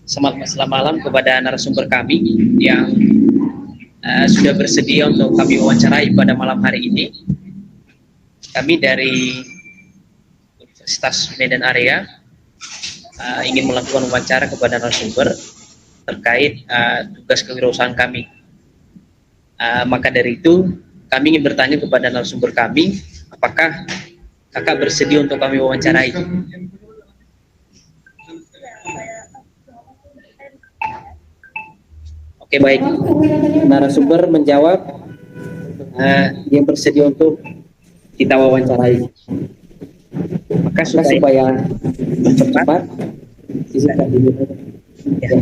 selamat malam kepada narasumber kami yang sudah bersedia untuk kami wawancarai pada malam hari ini. Kami dari Universitas Medan Area ingin melakukan wawancara kepada narasumber terkait tugas kewirausahaan kami. Maka dari itu kami ingin bertanya kepada narasumber kami, apakah kakak bersedia untuk kami wawancarai? Oke, baik. Narasumber menjawab dia bersedia untuk kita wawancarai. Maka supaya mempercepat, izinkan dulu. Ya.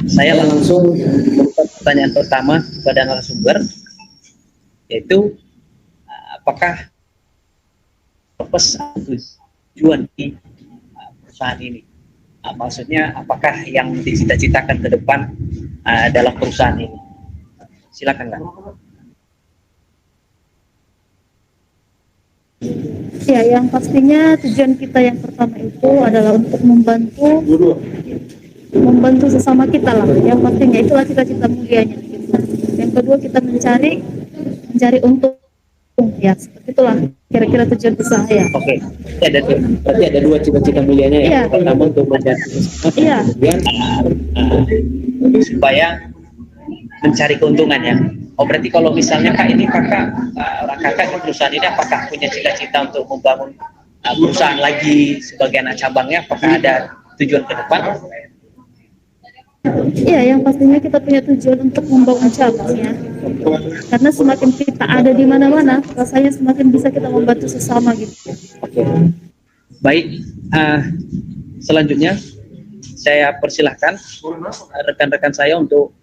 Saya langsung membuka pertanyaan pertama kepada narasumber, yaitu apakah purpose atau tujuan di perusahaan ini? Maksudnya apakah yang dicita-citakan ke depan dalam perusahaan ini? Silakan, Kak. Ya, yang pastinya tujuan kita yang pertama itu adalah untuk membantu sesama kita lah. Yang pastinya itulah cita-cita mulianya. Yang kedua kita mencari untung, ya seperti itulah kira-kira tujuan usaha ya. Oke, berarti ada dua cita-cita mulianya ya. Yang pertama untuk membantu sesama, kemudian supaya mencari keuntungan ya. Oh, berarti kalau misalnya kakak di perusahaan ini apakah punya cita-cita untuk membangun perusahaan lagi sebagai anak cabangnya? Apakah ada tujuan ke depan? Iya, yang pastinya kita punya tujuan untuk membangun cabangnya. Karena semakin kita ada di mana-mana, rasanya semakin bisa kita membantu sesama gitu. Oke. Baik, selanjutnya saya persilahkan rekan-rekan saya untuk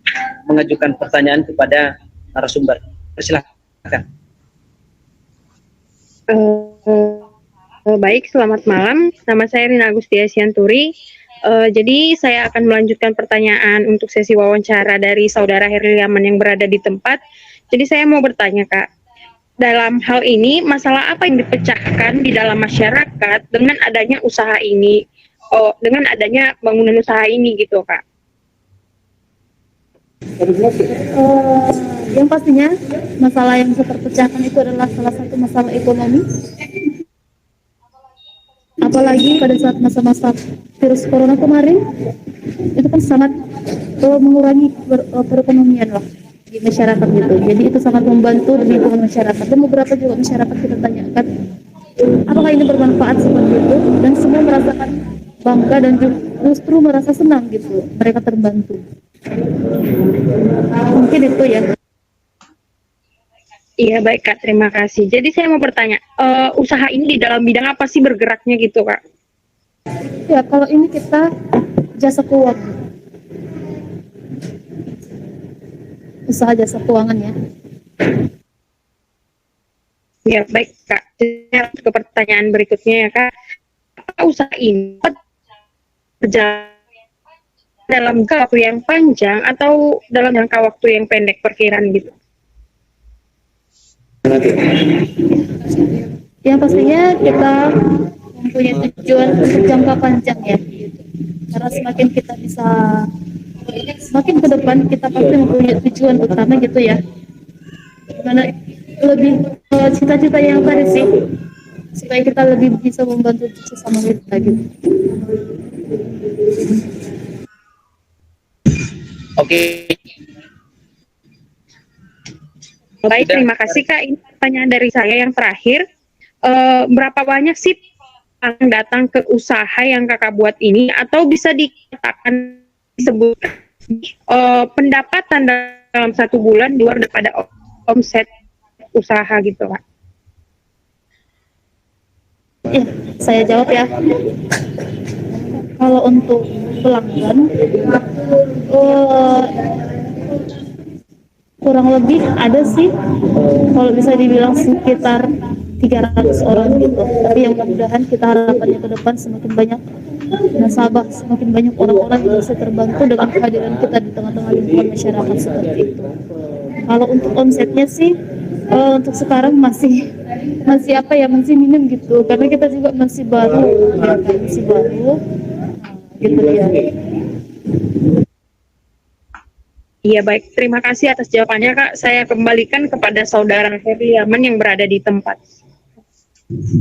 mengajukan pertanyaan kepada narasumber. Persilahkan. Baik, selamat malam. Nama saya Rina Agustia Sianturi. Jadi saya akan melanjutkan pertanyaan untuk sesi wawancara dari saudara Herliaman yang berada di tempat. Jadi saya mau bertanya, Kak, dalam hal ini masalah apa yang dipecahkan di dalam masyarakat dengan adanya usaha ini, dengan adanya bangunan usaha ini gitu, Kak? Yang pastinya masalah yang terpecahkan itu adalah salah satu masalah ekonomi. Apalagi pada saat masa-masa virus corona kemarin, itu kan sangat mengurangi perekonomian lah di masyarakat gitu. Jadi itu sangat membantu di lingkungan masyarakat. Dan beberapa juga masyarakat kita tanyakan, apakah ini bermanfaat seperti itu? Dan semua merasakan bangga dan justru merasa senang gitu. Mereka terbantu. Mungkin itu ya. Iya, baik, Kak, terima kasih. Jadi saya mau bertanya, usaha ini di dalam bidang apa sih bergeraknya gitu, Kak? Ya, kalau ini kita jasa keuangan. Usaha jasa keuangan ya. Ya, baik, Kak. Ke pertanyaan berikutnya ya, Kak. Apakah usaha ini berjalan dalam jangka waktu yang panjang atau dalam jangka waktu yang pendek perkiraan gitu? Yang pastinya kita mempunyai tujuan untuk jangka panjang ya. Karena semakin kita bisa, semakin ke depan kita pasti mempunyai tujuan utama gitu ya. Karena lebih cita-cita yang tadi sih, supaya kita lebih bisa membantu sesama kita gitu. Oke. Baik, terima kasih, Kak. Ini pertanyaan dari saya yang terakhir. Berapa banyak sih yang datang ke usaha yang Kakak buat ini, atau bisa dikatakan disebutkan pendapatan dalam 1 bulan di luar daripada omset usaha gitu, Kak? Ya, saya jawab ya. Kalau untuk pelanggan, kurang lebih ada sih, kalau bisa dibilang sekitar 300 orang gitu. Tapi yang mudah-mudahan kita harapannya ke depan semakin banyak nasabah, semakin banyak orang-orang yang bisa terbantu dengan kehadiran kita di tengah-tengah lingkungan masyarakat seperti itu. Kalau untuk omsetnya sih, untuk sekarang masih minim gitu, karena kita juga masih baru, gitu ya. Iya baik, terima kasih atas jawabannya Kak. Saya kembalikan kepada Saudara Herliaman yang berada di tempat.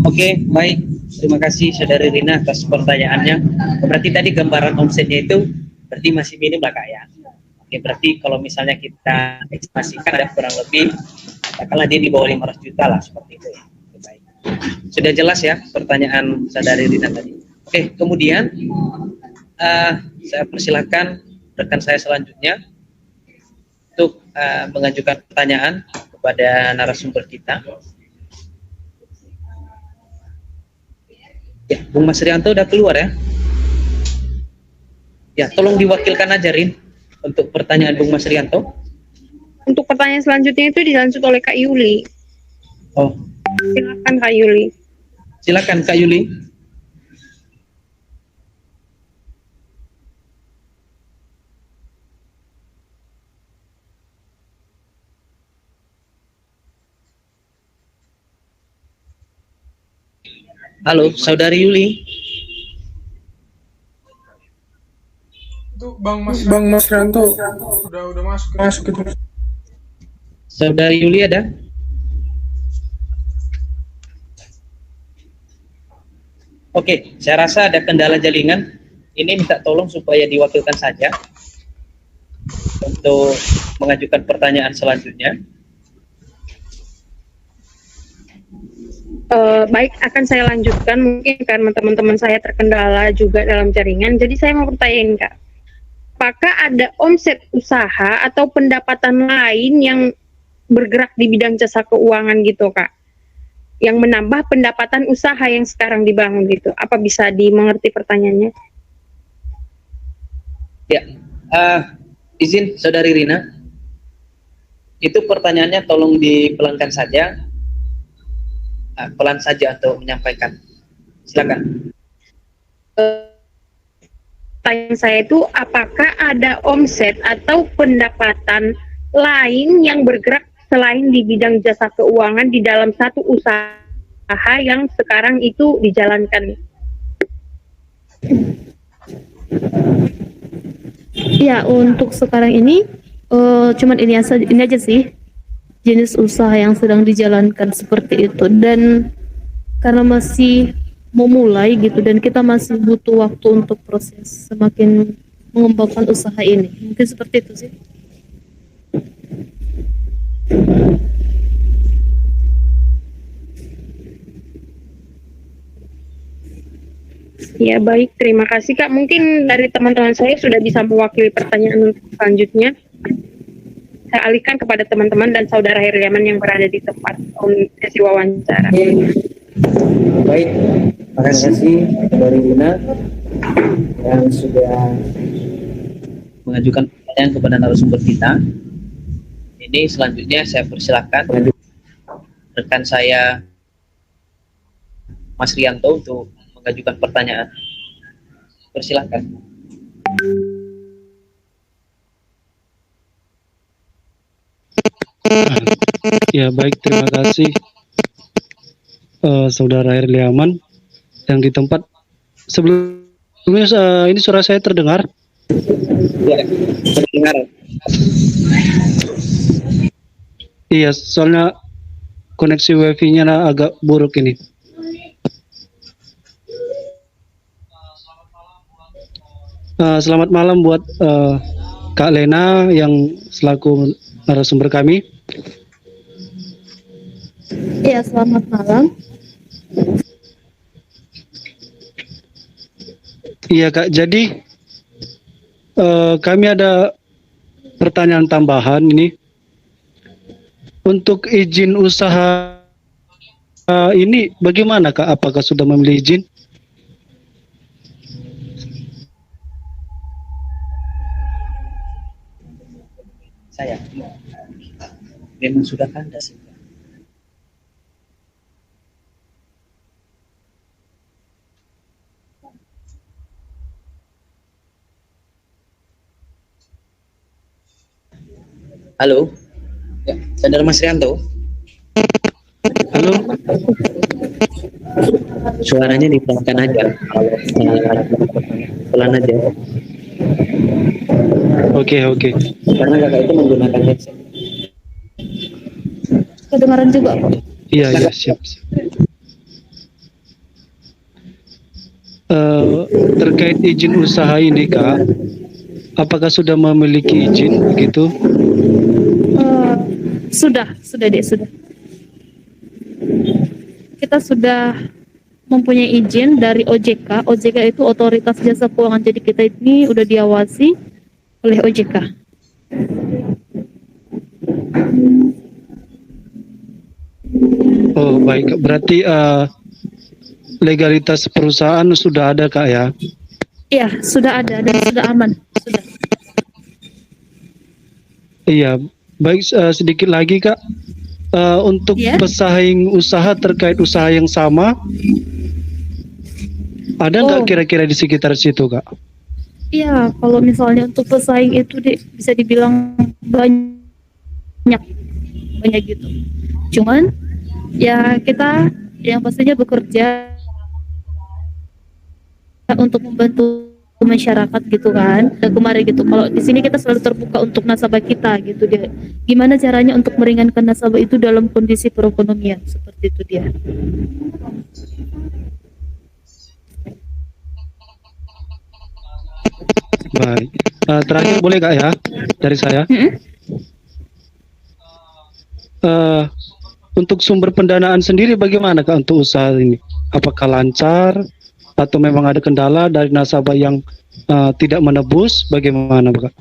Oke, baik. Terima kasih Saudari Rina atas pertanyaannya. Berarti tadi gambaran omsetnya itu berarti masih minim lah Kak ya. Oke, berarti kalau misalnya kita estimasikan ada kurang lebih, katakanlah dia di bawah 500 juta lah, seperti itu ya. Oke, baik. Sudah jelas ya pertanyaan Saudari Rina tadi. Oke, kemudian saya persilahkan rekan saya selanjutnya untuk mengajukan pertanyaan kepada narasumber kita. Ya, Bung Mas Rianto udah keluar ya? Ya, tolong diwakilkan aja Rin untuk pertanyaan Bung Mas Rianto. Untuk pertanyaan selanjutnya itu dilanjut oleh Kak Yuli. Oh, Silakan Kak Yuli. silakan Kak Yuli. Halo, Saudari Yuli. Itu Bang Mas Rianto udah masuk itu. Saudari Yuli ada? Oke, saya rasa ada kendala jaringan. Ini minta tolong supaya diwakilkan saja untuk mengajukan pertanyaan selanjutnya. Baik, akan saya lanjutkan mungkin karena teman-teman saya terkendala juga dalam jaringan. Jadi saya mau pertanyaan Kak, apakah ada omset usaha atau pendapatan lain yang bergerak di bidang jasa keuangan gitu Kak, yang menambah pendapatan usaha yang sekarang dibangun gitu? Apa bisa dimengerti pertanyaannya? Ya, izin Saudari Rina, itu pertanyaannya tolong dipelankan saja, pelan saja untuk menyampaikan. Silakan. Pertanyaan saya itu apakah ada omset atau pendapatan lain yang bergerak selain di bidang jasa keuangan di dalam satu usaha yang sekarang itu dijalankan? Ya, untuk sekarang ini cuman ini aja sih jenis usaha yang sedang dijalankan seperti itu, dan karena masih mau mulai gitu dan kita masih butuh waktu untuk proses semakin mengembangkan usaha ini, mungkin seperti itu sih. Ya baik, terima kasih Kak. Mungkin dari teman-teman saya sudah bisa mewakili pertanyaan untuk selanjutnya. Saya alihkan kepada teman-teman dan Saudara Herliaman yang berada di tempat sesi wawancara. Baik, terima kasih dari Lina yang sudah mengajukan pertanyaan kepada narasumber kita. Ini selanjutnya saya persilahkan rekan saya Mas Rianto untuk mengajukan pertanyaan. Persilahkan. Ya baik, terima kasih Saudara Herliaman yang di tempat. Sebelumnya ini suara saya terdengar? Ya, terdengar. Iya, soalnya koneksi wifi-nya agak buruk ini. Selamat malam buat Kak Lena yang selaku narasumber kami. Ya, selamat malam. Iya Kak, jadi kami ada pertanyaan tambahan ini. Untuk izin usaha ini bagaimana Kak? Apakah sudah memilih izin? Saya memang sudah kandas. Halo, ya, Saudara Mas Rianto. Halo, Suaranya dipelankan aja, pelan aja. Oke, oke. karena kakak itu menggunakan headset. Kedengaran juga kok. Iya, iya, siap, siap. Terkait izin usaha ini, Kak, apakah sudah memiliki izin begitu? Sudah deh, sudah. Kita sudah mempunyai izin dari OJK. OJK itu Otoritas Jasa Keuangan. Jadi kita ini udah diawasi oleh OJK. Oh, baik. Berarti legalitas perusahaan sudah ada, Kak, ya? Iya, sudah ada dan sudah aman. Sudah. Iya, baik, sedikit lagi, Kak. Untuk Ya. pesaing usaha terkait usaha yang sama, ada nggak Oh. kira-kira di sekitar situ, Kak? Iya, kalau misalnya untuk pesaing itu bisa dibilang banyak gitu. Cuman ya kita yang pastinya bekerja untuk membantu masyarakat gitu kan. Dan kemarin gitu, kalau di sini kita selalu terbuka untuk nasabah kita gitu dia. Gimana caranya untuk meringankan nasabah itu dalam kondisi perekonomian seperti itu dia. Baik. Terakhir boleh, Kak, ya, dari saya. Untuk sumber pendanaan sendiri bagaimana, Kak, untuk usaha ini? Apakah lancar atau memang ada kendala dari nasabah yang tidak menebus? Bagaimana, Kak?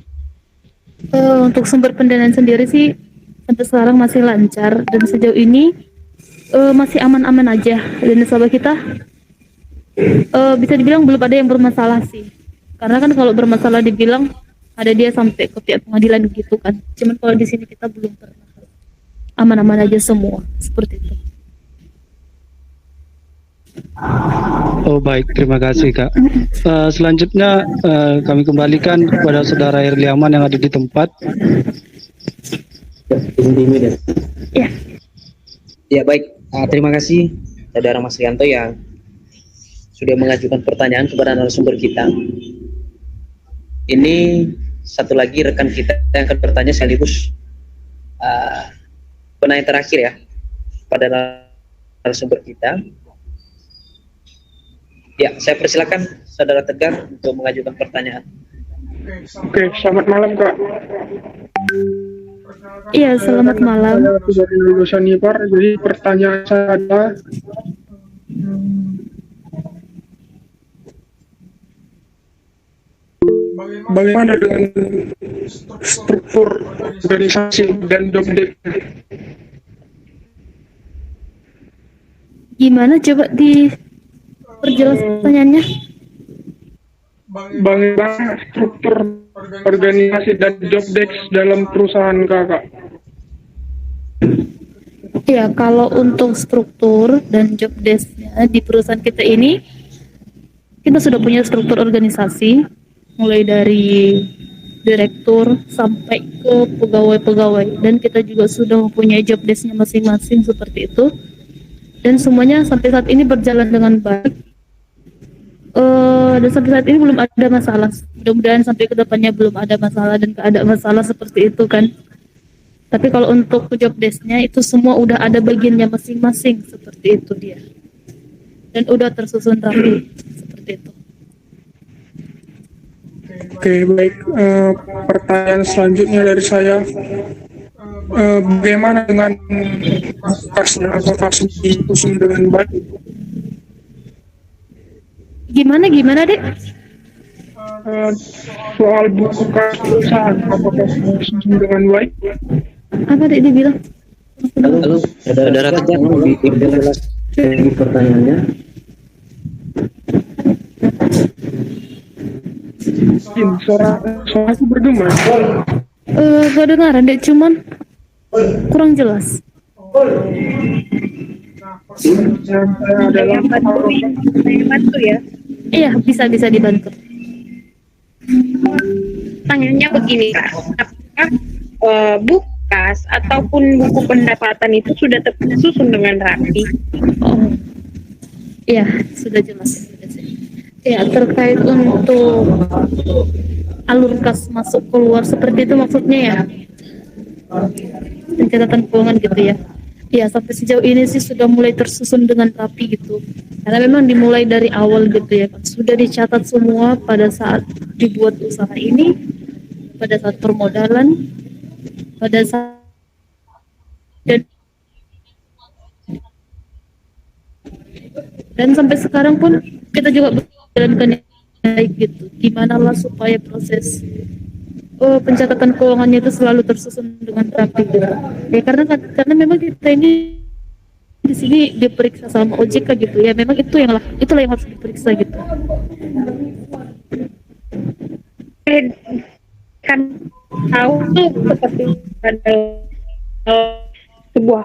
Untuk sumber pendanaan sendiri sih sampai sekarang masih lancar dan sejauh ini masih aman-aman aja, dan nasabah kita bisa dibilang belum ada yang bermasalah sih. Karena kan kalau bermasalah dibilang ada dia sampai ke pihak pengadilan gitu kan. Cuman kalau di sini kita belum pernah, aman-aman aja semua seperti itu. Oh, baik, terima kasih, Kak. Selanjutnya kami kembalikan kepada Saudara Herliaman yang ada di tempat. Ya. Ya baik, terima kasih Saudara Mas Rianto yang sudah mengajukan pertanyaan kepada narasumber kita. Ini satu lagi rekan kita yang akan bertanya sekaligus penanya terakhir ya pada narasumber kita. Ya, saya persilakan Saudara Tegar untuk mengajukan pertanyaan. Oke, selamat malam Kak. Iya, selamat malam. Saya dari lulusan IPAR, jadi pertanyaan saya adalah bagaimana dengan struktur organisasi dan job desk? Gimana coba diperjelas pertanyaannya? Bagaimana struktur organisasi dan job desk dalam perusahaan Kakak? Ya, kalau untuk struktur dan job desk-nya di perusahaan kita ini, kita sudah punya struktur organisasi, mulai dari direktur sampai ke pegawai-pegawai, dan kita juga sudah mempunyai job desk-nya masing-masing seperti itu, dan semuanya sampai saat ini berjalan dengan baik. Dan sampai saat ini belum ada masalah. Mudah-mudahan sampai ke depannya belum ada masalah dan gak ada masalah seperti itu kan. Tapi kalau untuk job desk-nya itu semua udah ada bagiannya masing-masing seperti itu dia. Dan udah tersusun rapi seperti itu. Oke, baik. Pertanyaan selanjutnya dari saya, bagaimana dengan kasnya? Apakah disusun dengan baik? Gimana Dek? Soal buku kas perusahaan, apakah disusun dengan baik? Apa Dek dibilang? Halo, Saudara Tegar, lebih jelas dari pertanyaannya. Suara itu bergema. Kedengaran Dek, cuman kurang jelas. Saya adalah Bantu ya. Iya, bisa dibantu. Pertanyaannya begini Kak, apakah buku kas ataupun buku pendapatan itu sudah tersusun dengan rapi? Oh, iya, sudah jelas. Ya, terkait untuk alur kas masuk keluar seperti itu maksudnya ya, pencatatan keuangan gitu ya. Ya, sampai sejauh ini sih sudah mulai tersusun dengan rapi gitu. Karena memang dimulai dari awal gitu ya. Sudah dicatat semua pada saat dibuat usaha ini, pada saat permodalan, pada saat dan sampai sekarang pun kita juga berjalankan yang baik gitu. Gimana lah supaya proses pencatatan keuangannya itu selalu tersusun dengan rapi gitu. Ya karena memang kita ini di sini diperiksa sama OJK gitu ya. Memang itulah yang harus diperiksa gitu. Kan tahu tuh seperti ada sebuah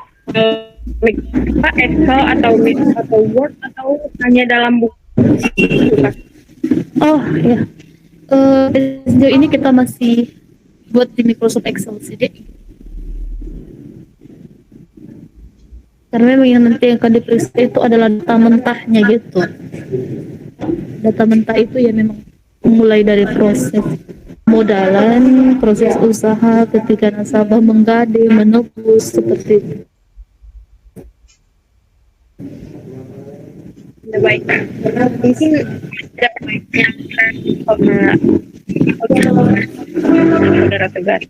Excel atau Word atau hanya dalam buku. Oh ya, sejauh ini kita masih buat di Microsoft Excel sih dek. Karena memang yang nanti yang akan diperiksa itu adalah data mentahnya gitu. Data mentah itu ya memang mulai dari proses modalan, proses usaha ketika nasabah menggade, menebus seperti itu. Baik, mungkin ada pertanyaan sama saudara Tegar.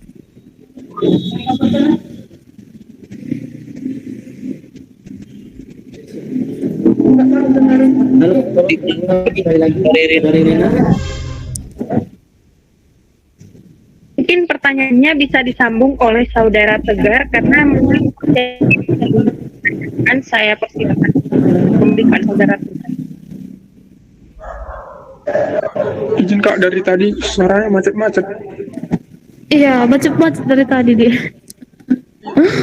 Mungkin pertanyaannya bisa disambung oleh saudara Tegar karena mungkin saya persilakan memberikan saudara Tegar. Izin Kak, dari tadi suaranya macet-macet. Iya, macet-macet dari tadi dia.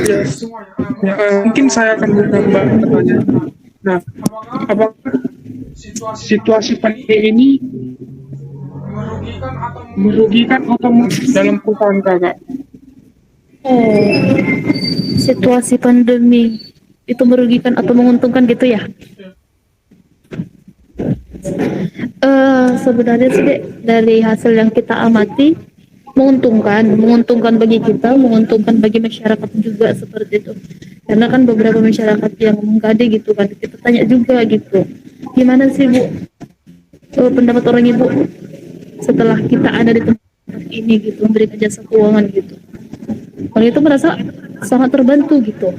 Yes. Ya, mungkin saya akan menambah pertanyaan. Nah, apakah situasi pandemi ini merugikan atau dalam perusahaan Kakak? Situasi pandemi itu merugikan atau menguntungkan gitu ya? Sebenarnya sih Dek, dari hasil yang kita amati menguntungkan bagi kita, menguntungkan bagi masyarakat juga seperti itu. Karena kan beberapa masyarakat yang menggade gitu kan, kita tanya juga gitu, gimana sih Bu pendapat orang Ibu setelah kita ada di tempat ini gitu, memberikan jasa keuangan gitu. Orang itu merasa sangat terbantu gitu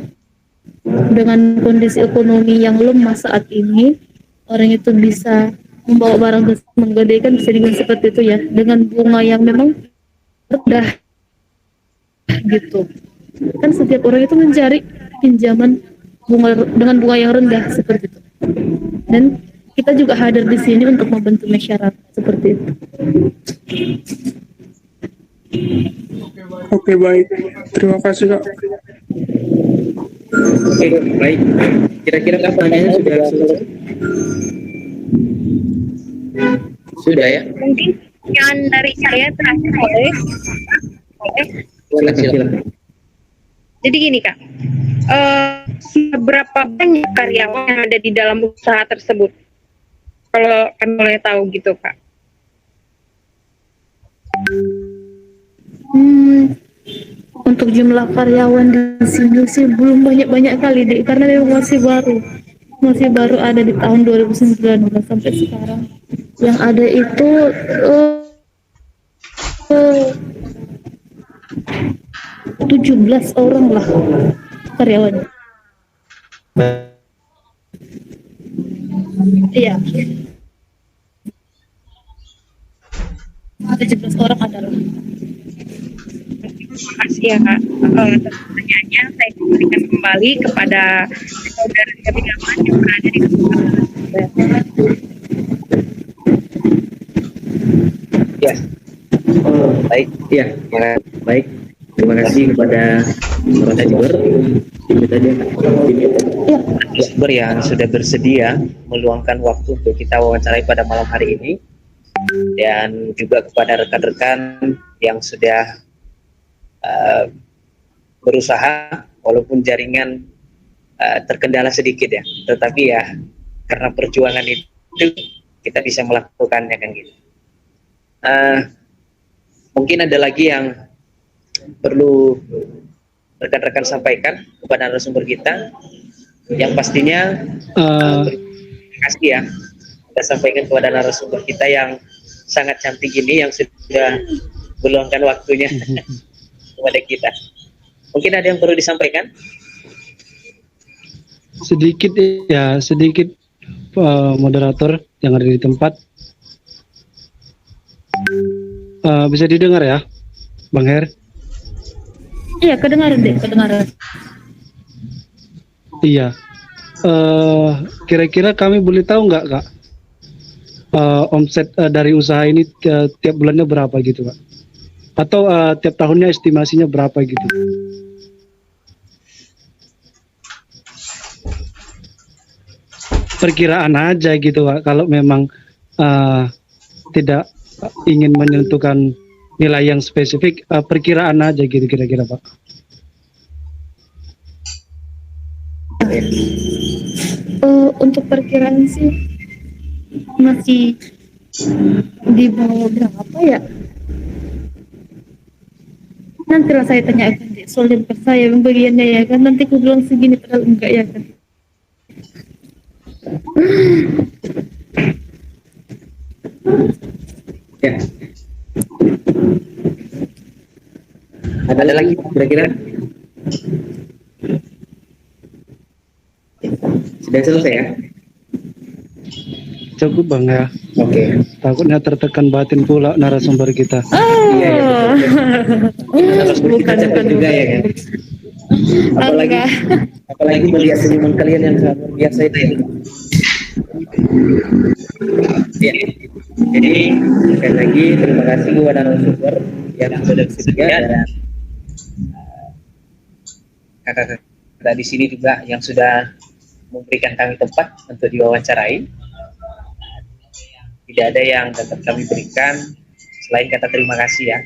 dengan kondisi ekonomi yang lemah saat ini. Orang itu bisa membawa barang ke menggadaikan, bisa dibilang seperti itu ya, dengan bunga yang memang rendah gitu. Kan setiap orang itu mencari pinjaman dengan bunga yang rendah seperti itu. Dan kita juga hadir di sini untuk membantu masyarakat seperti itu. Oke, baik. Terima kasih Kak. Oke, baik. Kira-kira pertanyaannya sudah selesai? Sudah ya? Mungkin yang dari saya terakhir boleh. Silakan. Jadi gini Kak, seberapa banyak karyawan yang ada di dalam usaha tersebut? Kalau kami boleh tahu gitu Kak. Untuk jumlah karyawan di sini sih belum banyak kali deh, karena memang masih baru ada di tahun 2019 sampai sekarang. Yang ada itu 17 orang lah karyawan. Iya. 17 orang adalah. Terima kasih ya Kak. Atas pertanyaannya saya kembalikan kembali kepada saudara kami yang berada di tempat. Ya. Baik, ya. Baik. Terima kasih kepada narasumber yang sudah bersedia meluangkan waktu untuk kita wawancarai pada malam hari ini, dan juga kepada rekan-rekan yang sudah berusaha walaupun jaringan terkendala sedikit ya, tetapi ya karena perjuangan itu kita bisa melakukannya kan gitu. Mungkin ada lagi yang perlu rekan-rekan sampaikan kepada narasumber kita, yang pastinya terima kasih ya kita sampaikan kepada narasumber kita yang sangat cantik ini, yang sudah meluangkan waktunya kepada kita. Mungkin ada yang perlu disampaikan? Sedikit moderator yang ada di tempat. Bisa didengar ya, Bang Her? Iya, kedengaran deh, kedengaran. Iya. Kira-kira kami boleh tahu nggak, Kak? Omset dari usaha ini tiap bulannya berapa gitu, Kak? Atau tiap tahunnya estimasinya berapa gitu? Perkiraan aja gitu, Kak. Kalau memang tidak ingin menentukan nilai yang spesifik, perkiraan aja gitu kira-kira, Pak. Untuk perkiraan sih masih di bawah berapa ya? Nantilah saya tanyakan deh, soalnya bukan saya yang bagiannya ya kan, nanti aku bilang segini padahal enggak ya kan. Ya. Ada lagi kira-kira? Sudah selesai ya? Cukup, Bang ya. Oke. Takutnya tertekan batin pula narasumber kita. Iya, ya, narasumber kita capek juga ya kan? Apalagi melihat senyuman kalian yang sangat luar biasa itu ya. Ya. Jadi sekali lagi terima kasih kepada narasumber yang sudah bersedia, dan kakak-kakak di sini juga yang sudah memberikan kami tempat untuk diwawancarai. Tidak ada yang dapat kami berikan selain kata terima kasih ya.